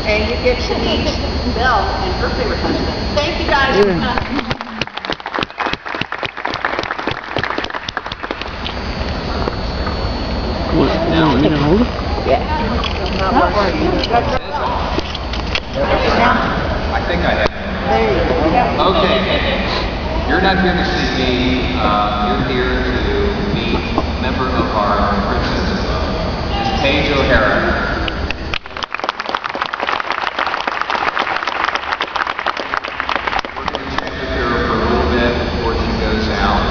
And you get to meet Belle and her favorite husband. Thank you guys. Now, you gonna hold it? Yeah. I think I have. There you go. Okay. You're not here to see me. You're here to meet a member of our Princess Club, Miss Paige O'Hara. We're going to check with her for a little bit before she goes out.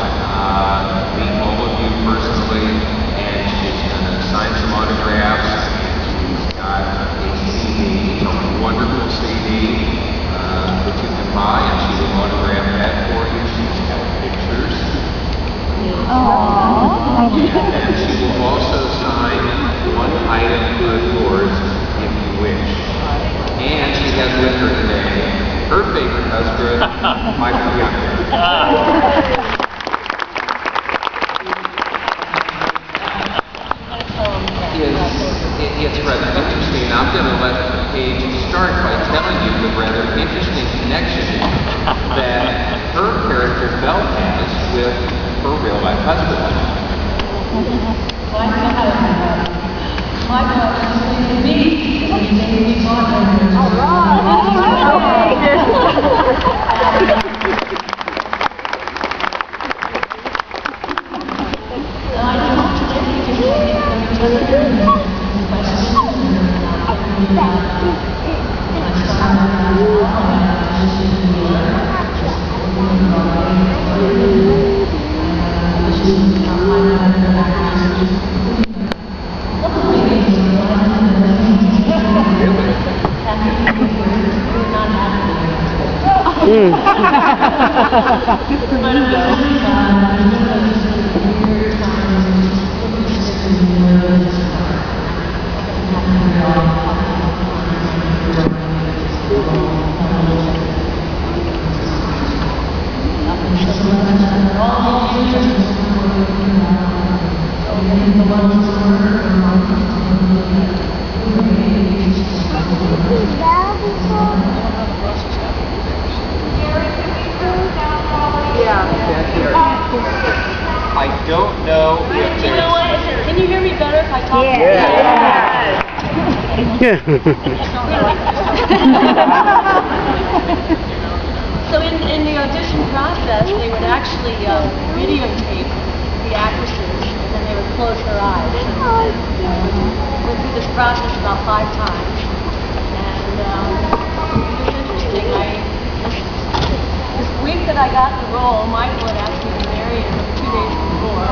Meet all of you personally, and she's going to sign some autographs. She's got a CD, a wonderful CD that you can buy, and she will autograph that for you. She's got pictures. Aww. And she will also sign one item of yours if you wish. And she has with her today her favorite husband, my Piontek. It's rather interesting. I'm going to let Paige start by telling you the rather interesting connection that her character Belle has with her real life husband. I don't know if there's... You know what? Can you hear me better if I talk? Yeah. So in the audition process, they would actually videotape the actresses, and then they would close their eyes. And go through this process about 5 times. And it was interesting. This week that I got the role, Michael had asked me to marry him 2 days before.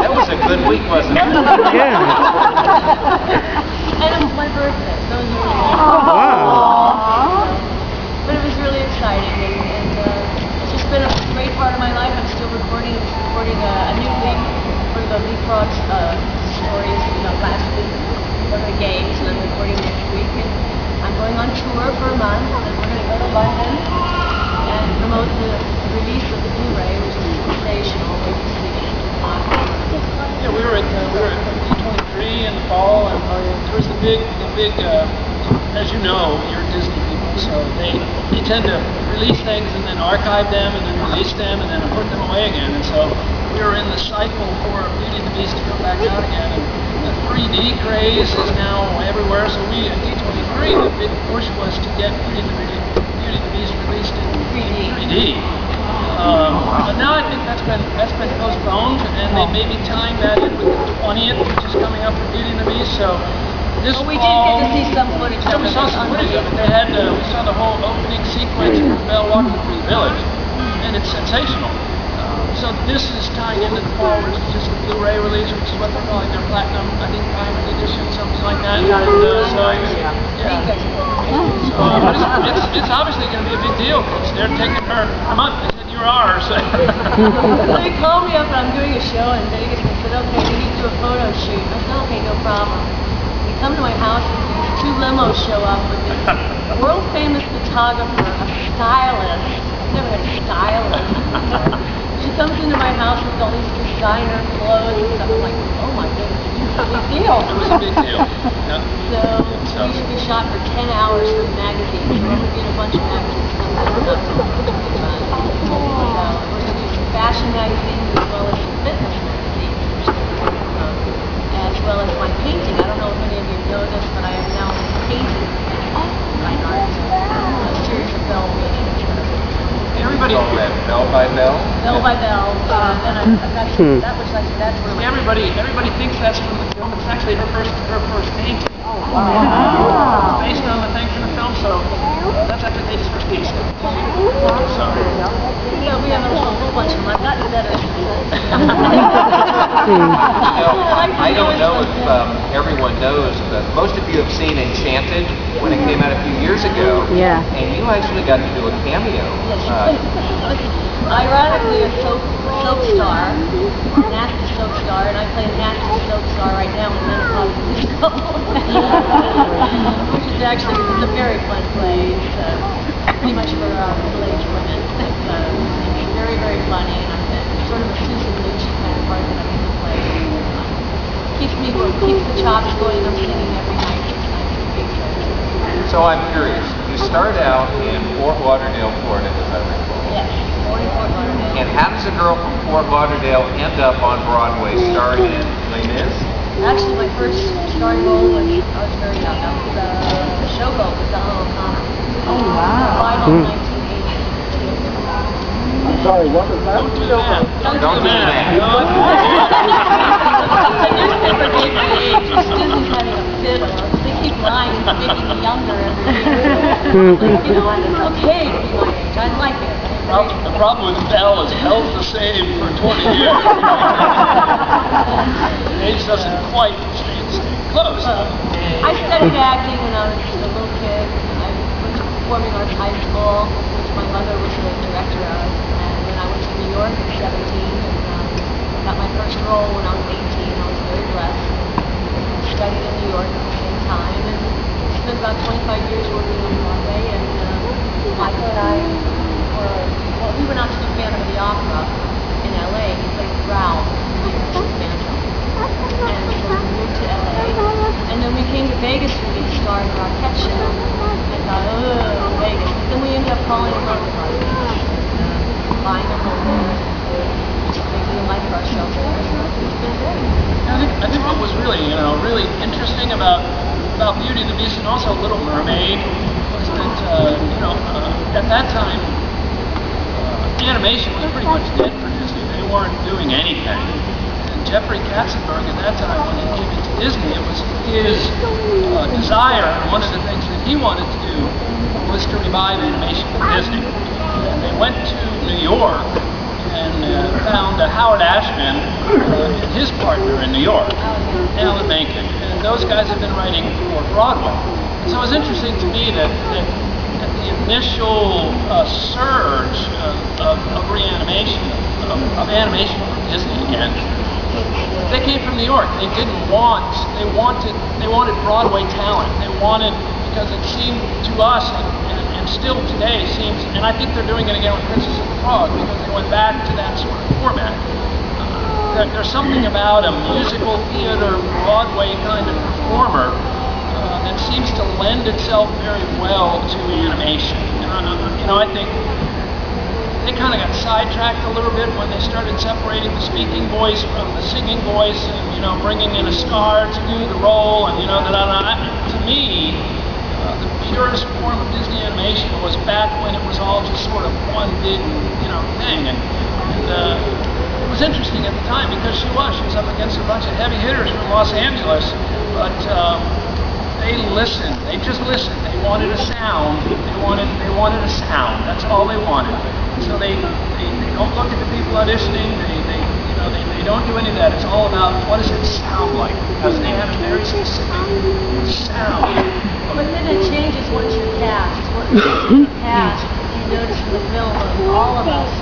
That was a good week, wasn't it? Yeah. And it was my birthday, so it was really Wow. But it was really exciting, and it's just been a great part of my life. I'm still recording a new thing for the Leapfrog stories, last week for the games, and I'm recording next week. And I'm going on tour for a month, and we're going to go to London and promote the release of the Blu-ray, which is sensational. Wait to see it. Yeah, we were at D23 in the fall, and there was the big, as you know, you're Disney people, so they tend to release things and then archive them and then release them and then put them away again. And so we were in the cycle for Beauty and the Beast to come back out again, and the 3D craze is now everywhere. So we at D23, the big push was to get Beauty and the Beast released in 3D. But now I think that's been postponed, and they may be tying that in with the 20th, which is coming up for Beauty and the Beast. So this We did get to see some footage. Yeah, we saw some footage of it. They had we saw the whole opening sequence of Belle walking through the village, and it's sensational. So this is tying into the fall, which is just the Blu-ray release, which is what they're calling their platinum, I think, diamond edition, something like that. But it's obviously going to be a big deal because they're taking her. Come on, they said you're ours. They called me up and I'm doing a show in Vegas and said, okay, we need to do a photo shoot. I said, okay, no problem. We come to my house and these 2 limos show up with this world famous photographer, a stylist. I've never had a stylist before. She comes into my house with all these designer clothes and stuff. I'm like, oh my goodness, it's a big deal. It was a big deal. Yeah. So we used to be shot for 10 hours for the magazine. So we're in a bunch of magazines coming up to we're going to do some fashion magazines as well as some fitness magazines, as well as my painting. I don't know if any of you know this, but I am now painting fine art, a series of bell paintings. Everybody call that bell by bell? Bell by bell. Then I've actually, that was actually, that's where my... Everybody thinks that's from the film. It's actually her first painting. Oh, wow. It's based on the thing from the film, so that's actually Paige's first piece. So. Yeah, we have a whole bunch of them. I've gotten better. I don't know if everyone knows, but most of you have seen Enchanted when it came out a few years ago. Yeah. And you actually got to do a cameo. Ironically, a soap star, nasty soap star, and I play a nasty soap star right now in Menopause Musical. Which is actually, it's a very fun play. It's pretty much for middle-aged women. It's very, very funny, and I'm sort of a Susan Lucci kind of part that I can play. Keeps the chops going. I'm singing every night. It's nice. So I'm curious. You start out in Fort Lauderdale, Florida, as I recall. Yes, Fort Lauderdale. And how does a girl from Fort Lauderdale end up on Broadway starring in Les Mis? Actually, my first starring role was, I was very young, that was the Showboat with Donald O'Connor. Oh, wow. Final 1980. I'm sorry, what was that? Don't do that. Don't do that. The newspaper gave me age. Disney's having a fit of us. They keep lying and making me younger every year. You know, and it's okay to be my age. I like it. The problem with Belle is Belle's the same for 20 years. Age doesn't quite stay close. I studied acting when I was a little kid. I went to Performing Arts High School, which my mother was the director of. And then I went to New York at 17 and got my first role when I was 18. I was very blessed. Studied in New York at the same time and spent about 25 years working on Broadway. And Michael and I we went out to do Phantom of the Opera in LA. He played Ralph in Phantom. And so we moved to LA. And then we came to Vegas for the star in the Rockette show. And thought, oh, Vegas. But then we ended up falling in love with Las Vegas. Buying a home there. Just making a life for ourselves there. So it's been great. I think what was really, really interesting about Beauty and the Beast and also Little Mermaid was that, at that time, animation was pretty much dead for Disney. They weren't doing anything. And Jeffrey Katzenberg at that time, when he came into Disney, it was his desire, and one of the things that he wanted to do was to revive animation for Disney. And they went to New York and found Howard Ashman and his partner in New York, Alan Menken. And those guys had been writing for Broadway. And so it was interesting to me that the initial surge of reanimation, of animation from Disney again, they came from New York. They wanted Broadway talent. They wanted, because it seemed to us, and still today seems, and I think they're doing it again with Princess and the Frog, because they went back to that sort of format. There's something about a musical theater, Broadway kind of performer that seems to lend itself very well to animation. I think they kind of got sidetracked a little bit when they started separating the speaking voice from the singing voice, and bringing in a star to do the role, and to me, the purest form of Disney animation was back when it was all just sort of one big, thing, and it was interesting at the time because she was up against a bunch of heavy hitters from Los Angeles, but they listened. They just listened. They wanted a sound. They wanted a sound. That's all they wanted. So they don't look at the people auditioning. They don't do any of that. It's all about what does it sound like, because they have a very specific sound. But then it changes once you're cast. Once you're cast, you notice in the film of all of us,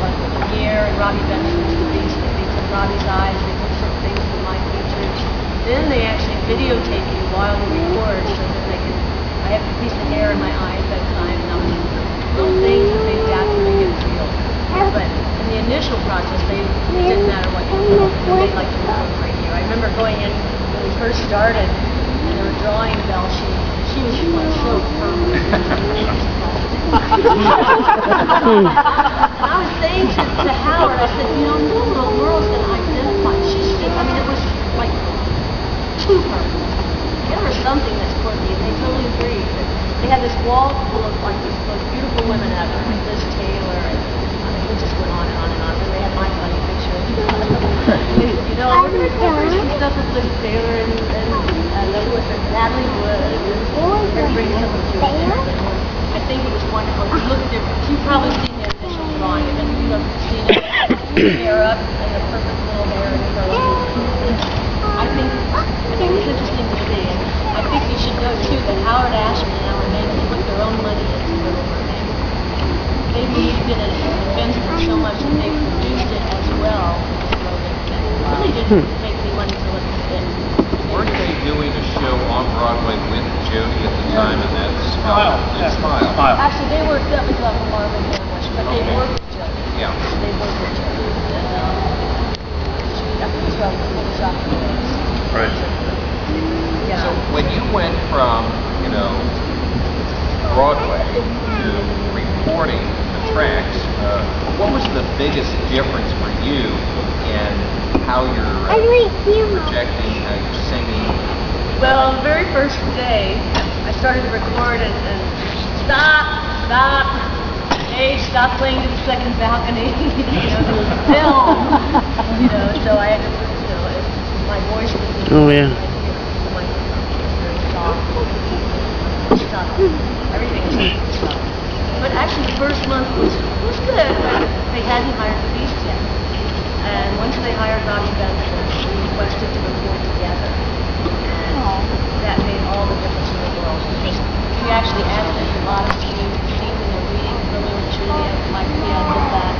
like Pierre and Robbie Benson's The Beast, they took Robbie's eyes, they took some things from my features. Then they actually videotape you while you record, so that they can. I have a piece of hair in my eye at that time, and all these little things that they adapt to make it real. But in the initial process, it didn't matter what you filmed. They liked to film right here. I remember going in when we first started. and they were drawing Belle. She was like so perfect. And I was saying to Howard, I said, you know, no little girl's gonna identify. I mean, it was like too perfect. There was something that's quirky, and they totally agreed. They had this wall full of like these most beautiful women ever, like Liz Taylor, and I mean, it just went on and on and on. And they had my funny picture. You know, we're going to do some stuff with Liz Taylor and with Natalie Wood. And we're bringing some of the I think it was wonderful. If you look at their, you've probably seen their initial drawing, and then you've seen it, hair up and the perfect little hair and curly. I think it's interesting to see, and I think you should know too that Howard Ashman and Alan Menken put their own money into Little Mermaid. They believed in it and invented it so much that they produced it as well. So they really didn't make any money till it was in. Weren't they doing a show on Broadway with Jody at the time, and that's Smile. Actually, that was Marvin Hamlish, but they worked with Jody. Yeah. They worked with Jody. And that was Right. Yeah. So when you went from, Broadway to reporting the tracks, what was the biggest difference for you in how you're projecting, how you're singing? Well, the very first day, I started to record and stop, Paige, stop playing to the second balcony, there was film, so I had to, my voice was, Oh, yeah. my very soft, stop, everything was soft. But actually the first month was good, but they hadn't hired the Beast yet. And once they hired Robbie Benson, we requested to record together. That made all the difference in the world. Because we actually added a lot of scenes in their reading, Romeo and Juliet, like Leon did that.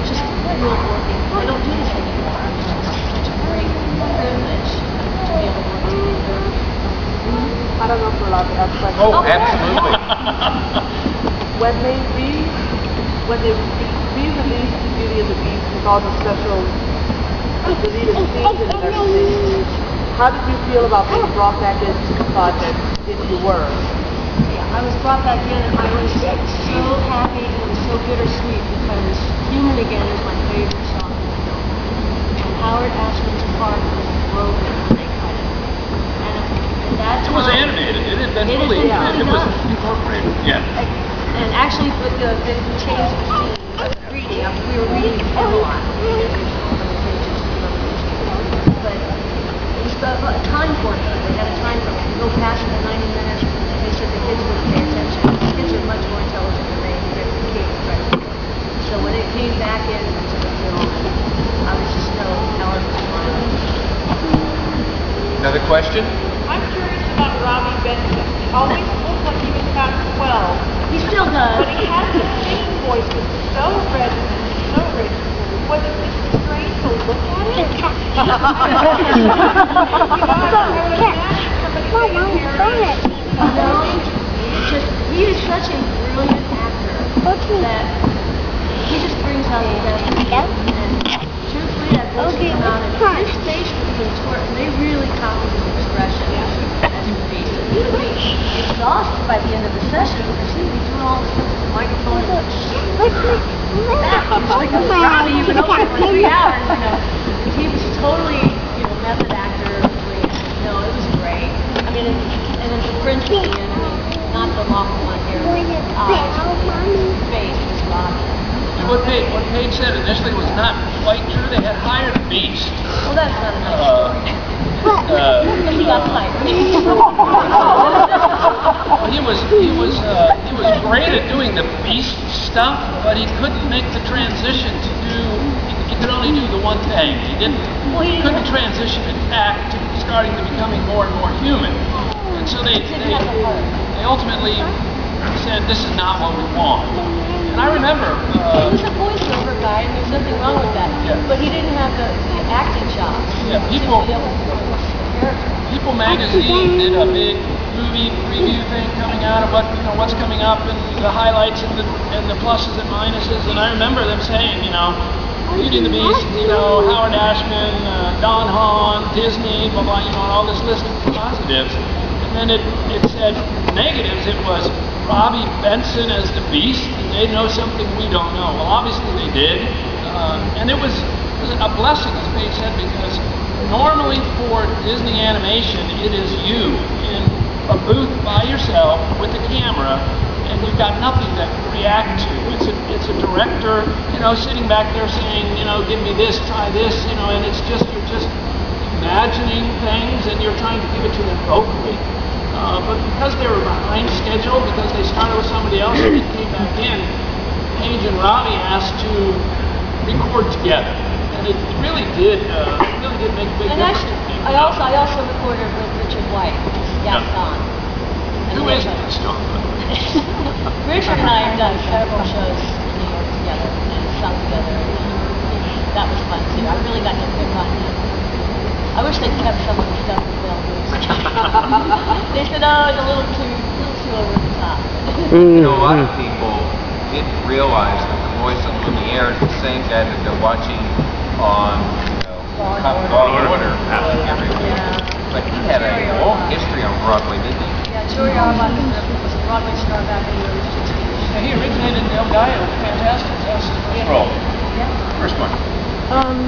Just real working. I don't do this anymore. It's such a great privilege to be able to work together. I don't know if we're allowed to ask questions. Oh, absolutely. When they re-released the Beauty and the Beast with all the special deleted scenes and everything, how did you feel about being brought back into the project if you were? Yeah, I was brought back in and I was so happy and it was so bittersweet because Human Again is my favorite song in the film. And Howard Ashman's part was broken when they cut it. And that It was animated. It had been fully, it was incorporated. Yeah. And actually, but they changed the scene of reading. We were reading the film a lot. But it was a time formula. They had a time formula. You go past the 90 minutes, and they said the kids wouldn't pay attention. The kids are much more intelligent than they kids, right? So when it came back into the film, I was just so Howard was smiling. Another question? I'm curious about Robbie Benson. He always looked like he was about 12. He still does. But he had the singing voice that was so resonant and so rich. Was it strange to look at it? He is such a brilliant actor that he just brings out the best in you. And truthfully, that voice is about it. His face was contorted, and they really copied his expression as a beast. And he would be exhausted by the end of the session because he would be doing all this microphone and that was like a probably you could open it for 3 hours, He was totally, method actor. It was great. I mean, and then the Prince at the end, not the long blonde hair, his face was Robbie. What Paige said initially was not quite true. They had hired a Beast. Well, that's not enough. He got fired. He was great at doing the Beast stuff, but he couldn't make the transition to do. He could only do the one thing. He couldn't transition it back to starting to becoming more and more human. And so they ultimately said, "This is not what we want." And I remember. He was a voiceover guy, and there's nothing wrong with that. Yeah. But he didn't have the acting chops. Yeah, People Magazine did a big movie preview thing coming out of what's coming up and the highlights and the pluses and minuses. And I remember them saying, Beauty and the Beast, Howard Ashman, Don Hahn, on Disney, blah, blah, you know, and all this list of positives. And then it said negatives. It was Robbie Benson as the Beast. They know something we don't know. Well, obviously they did. And it was a blessing, as Paige said, because normally for Disney animation, it is you in a booth by yourself with a camera, and you've got nothing to react to. It's a director, you know, sitting back there saying, you know, give me this, try this, you know, and it's just, you're just imagining things and you're trying to give it to them vocally. But because they were behind schedule, because they started with somebody else and they came back in, Paige and Robbie asked to record together. And it really did make a big difference. I also recorded with Richard White, Gaston. Who is Gaston? Richard and I have done several shows in New York together and sung together. And that was fun too. I really got to pick on him. I wish they'd kept some of the stuff in film. They said, oh, it's a little too over the top. You know, a lot of people didn't realize that the voice of Lumiere is the same guy that they're watching on Law and Order every week. But he had a long history on Broadway, didn't he? Yeah, Joey Armand was a Broadway star back in the early 60s. Yeah, he originated in El Gallo. Fantastic. That's his first role. Yeah. First one.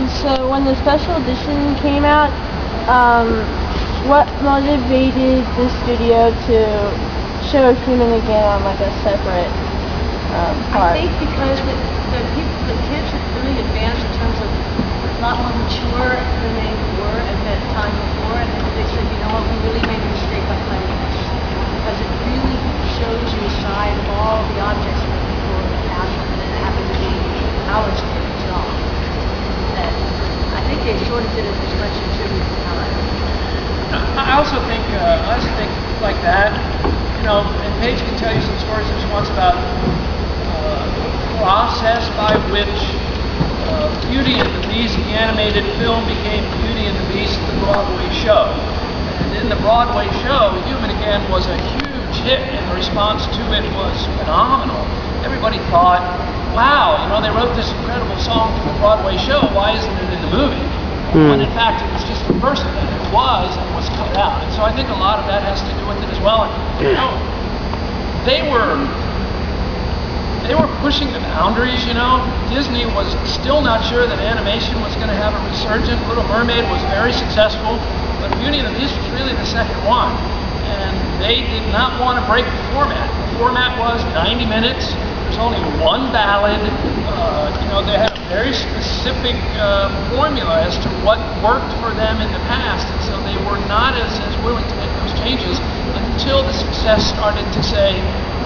So when the special edition came out, what motivated the studio to show Human again on like a separate part? I think because the kids had really advanced in terms of a lot more mature than they were at that time before, and they said, you know what, we really made a mistake by playing this, because it really shows you a side of all the objects that people in the past, and it happened to be ours to draw. And I think they sort of did it as much in tribute to time. I also think like that, you know, and Paige can tell you some stories that she wants about the process by which Beauty and the Beast, the animated film, became Beauty and the Beast, the Broadway show. And in the Broadway show, Human Again was a huge hit, and the response to it was phenomenal. Everybody thought, wow, you know, they wrote this incredible song for the Broadway show, why isn't it in the movie? When in fact it was just a verse of it. It was cut out. And so I think a lot of that has to do with it as well. And, you know, they were pushing the boundaries, you know. Disney was still not sure that animation was going to have a resurgence. Little Mermaid was very successful, but Beauty and the Beast was really the second one. And they did not want to break the format. The format was 90 minutes. There's only one ballad. You know, they had a very specific formula as to what worked for them in the past, and so they were not as willing to make those changes until the success started to say,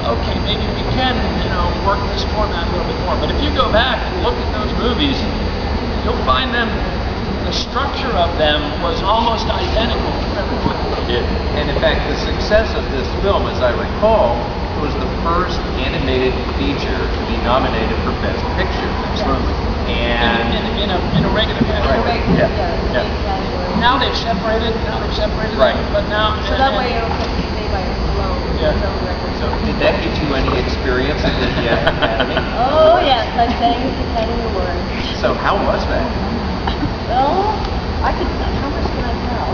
okay, maybe we can, you know, work this format a little bit more. But if you go back and look at those movies, you'll find them, the structure of them was almost identical to everyone they did. And in fact, the success of this film, as I recall, was the first animated feature to be nominated for Best Picture. Absolutely. And in a regular category. Right. Yeah. Now they've separated. Right. But now. So that way it'll stay by its own record. so did that get you any experience at the Academy? Oh yes, I sang the Academy Award. So how was that? Well, how much can I tell?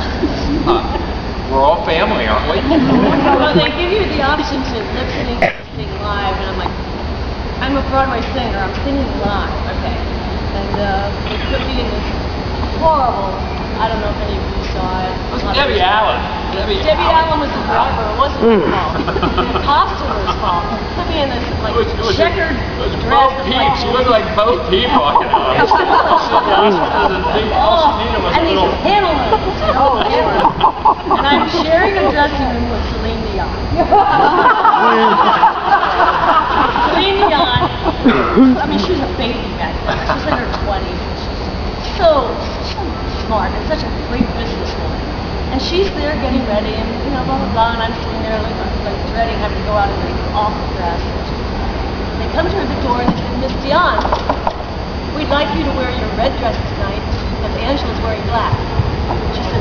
We're all family, aren't we? Well, they give you the option to lip sync and sing live, and I'm like, I'm a Broadway singer, I'm singing live, okay. And they put me in this horrible, I don't know if any of you saw it. It was Debbie Allen. Debbie Allen was the driver, it wasn't her fault. The costume was fault. Put me in this like checkered It was dress. both peeps. You looked like both people. And these panel moves. Oh, and I'm sharing a dressing room with Celine Dion. Celine Dion, I mean, she was a baby back then. She was in her 20s. And she's so smart and such a great businesswoman. And she's there getting ready and, you know, blah, blah, blah. And I'm sitting there like dreading having to go out in an awful dress. They come to her at the door and they said, Miss Dion, we'd like you to wear your red dress tonight because Angela's wearing black. She says,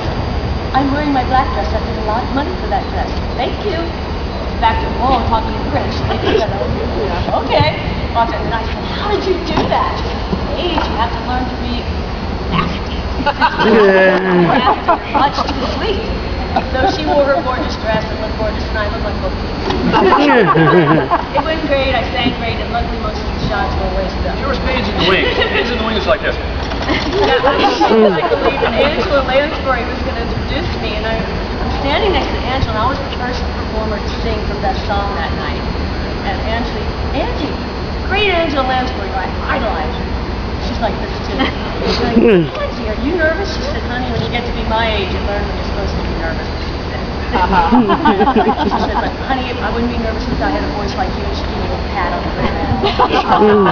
I'm wearing my black dress. I paid a lot of money for that dress. Thank you. Back to the wall talking in French. They said, okay. And I said, how did you do that? She said, Paige, you have to learn to be active. Much too sweet. So she wore her gorgeous dress and looked gorgeous, and I looked like both. It went great. I sang great, and luckily most of the shots were wasted up. Here was Paige in the wings. Paige in the wings like this. I believe in Angela Lansbury was going to introduce me, and I'm standing next to Angela, and I was the first performer to sing from that song that night. And Angie, great Angela Lansbury, who I idolize her. She's like this too. She's like, Angie, are you nervous? She said, honey, when you get to be my age, you learn when you're supposed to be nervous. She said, but honey, I wouldn't be nervous if I had a voice like you, and she gave me a little pat on the back. So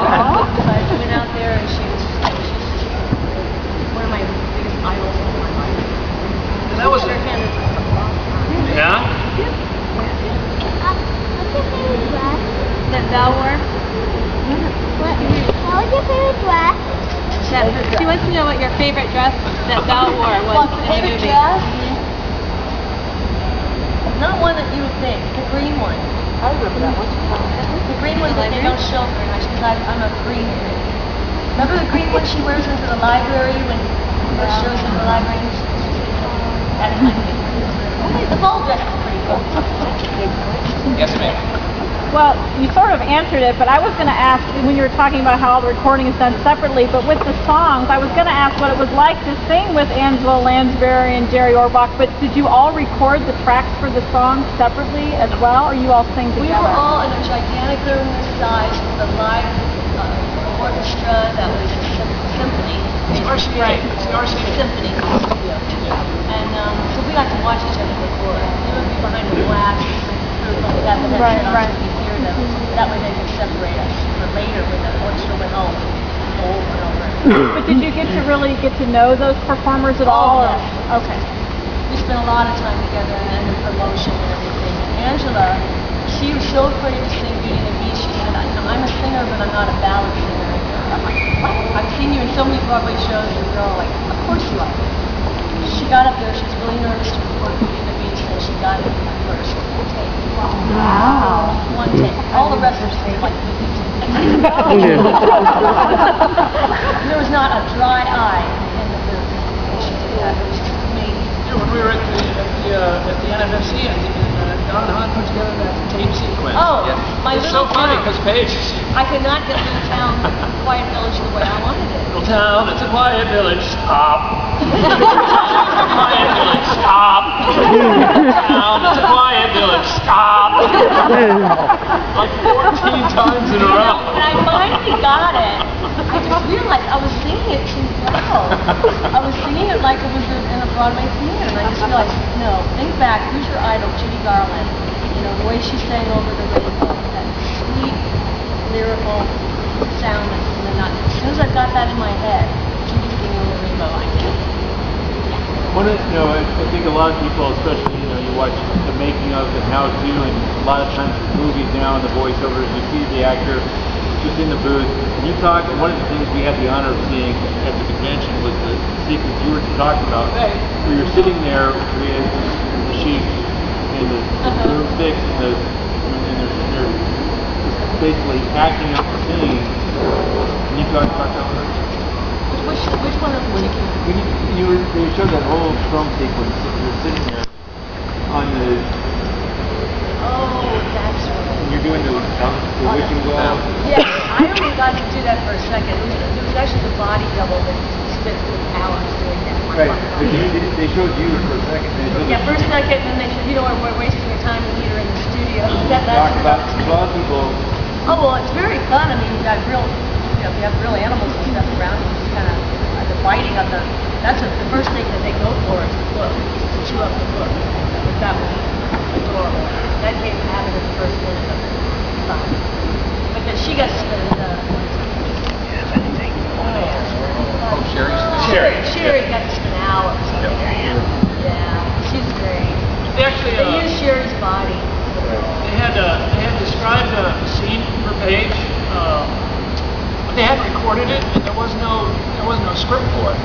I went out there, and she's one of my biggest idols of my life. And that was her hand is like a long time. Yeah? What's your favorite dress? That thou wore? What was your favorite dress? She wants to know what your favorite dress that thou wore was in the movie. Dress? Not one that you would think. The green one. I remember that one. The green one that they don't show very much because I'm a green thing. Remember the green one she wears into the library when she first shows into the library? That's my favorite. The ball dress is pretty cool. Yes, ma'am. Well, you sort of answered it, but I was going to ask, when you were talking about how all the recording is done separately, but with the songs, I was going to ask what it was like to sing with Angela Lansbury and Jerry Orbach, but did you all record the tracks for the songs separately as well, or you all sing together? We were all in a gigantic room this size with a live orchestra that was a symphony. RCA. It's the RCA. Symphony. And so we got to watch each other record. They would be behind the glass. Right. Hear them. That way they could separate us for later when the orchestra went home. Over and over. But did you get to know those performers at all? Yes. Okay. We spent a lot of time together and the promotion and everything. And Angela, she was so afraid to sing Beauty and the Beast. She said, I'm a singer, but I'm not a ballad singer. I'm like, what? I've seen you in so many Broadway shows, and they're all like, of course you are. She got up there, she was really nervous to record Beauty and the Beast, and she got it first. Wow. One take. All the rest of them like 50 takes. There was not a dry eye in the booth when she did that. It was just amazing. Yeah, when we were at the NFFC, I think Don Hahn put together that tape sequence. Oh, yeah. my It's little so funny town. because Paige, I could not get Little Town, Quiet Village the way I wanted it. little town, it's a quiet village. Stop. Quiet village. Stop. Town, it's a quiet village. Stop. Like 14 times in a row. When I finally got it, I just realized I was singing it too well. I was singing it like it was in a Broadway theater, and I just realized, no, think back, who's your idol? Judy Garland. You know, the way she sang over the rainbow, that sweet, lyrical sound in the night. As soon as I got that in my head, Judy singing over the rainbow, I knew. I think a lot of people, especially, you watch the making of and how to, and a lot of times with movies now and the voiceovers, you see the actor just in the booth. And you talk, one of the things we had the honor of seeing at the convention was the sequence you were talking about, where you're sitting there with the sheep and the broomsticks and they're basically acting out the scene. Can you talk about that? Which one in particular? When you showed that whole drum sequence, you're sitting there on the. Oh, that's right. And you're doing the wishing well. Yes, I only got to do that for a second. It was actually the body double that spent with Alex doing that. Right. But they showed you for a second. Yeah, for a second, and they said, we're wasting your time and you're in the studio. Talk about a lot of people. Oh, well, it's very fun. I mean, you got real, you have real animals and stuff around. It's kind of the biting of the. That's the first thing that they go for is the book, to chew up the book. That was adorable. That came to happen in the first minute of the song. Because she got to spend Sherry got to spend hours. Yeah, she's great. they actually They used Sherry's body. they had described a scene for Paige. But they hadn't recorded it, and there was no script for it.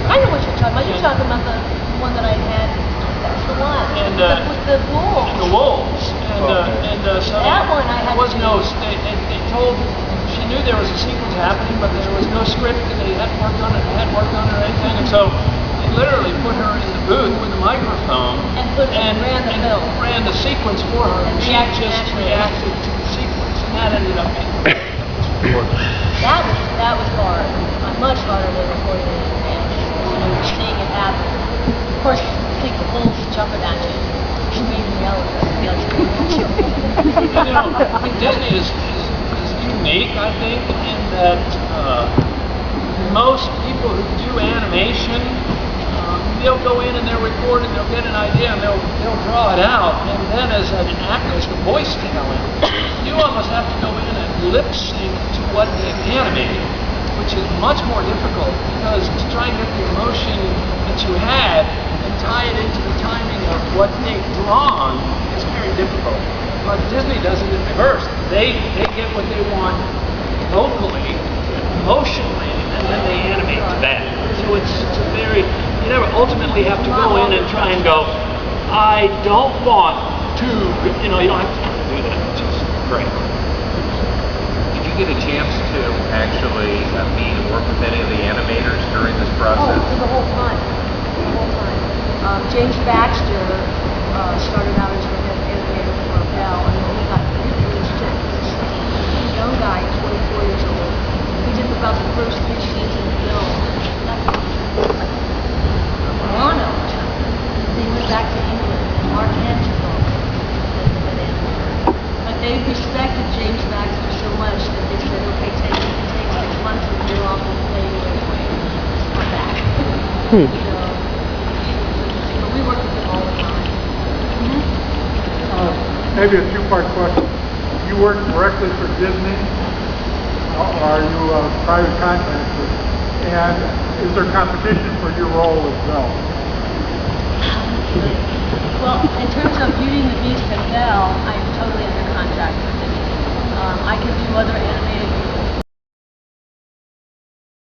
I know what you're talking about. You're talking about the one that I had. That's the one. And, with the wolves. The wolves, so That one I had there was to no. do. They told she knew there was a sequence happening, but there was no script, and they hadn't worked on it or anything, and so they literally put her in the booth with a microphone and ran the film. Ran the sequence for her, and she just reacted to the sequence, and that ended up being That was hard, much harder than recording it in advance. You know, you're seeing it happen. Of course, you think the bull's jumping at you, screaming, yelling, You know, I think Disney is unique, I think, in that most people who do animation, they'll go in and they'll record and they'll get an idea and they'll draw it out, and then as an actor, as the voice talent, you almost have to go in and lip sync to what they've animated, which is much more difficult because to try and get the emotion that you had and tie it into the timing of what they've drawn is very difficult. But Disney does it in reverse. They get what they want vocally, emotionally, and then they animate to that. So it's a very, you never ultimately have to go in and try and go, I don't want to, you know, you don't have to do that, which is great. Did you get a chance to actually meet and work with any of the animators during this process? Oh, the whole time. James Baxter started out as an animator for Bell, and then he got really sick. He's a young guy, 24 years old. He did about the first 3 scenes in the film. Mono. Then he went back to England. Mark Antico. But they respected James Baxter so much that they said, okay, take 6 months of the year off and play you anyway. Come back. But we work with them all the time. Maybe a two-part question. You work directly for Disney, or are you a private contractor? And is there competition for your role as well? Well, in terms of Beauty and the Beast and Belle, I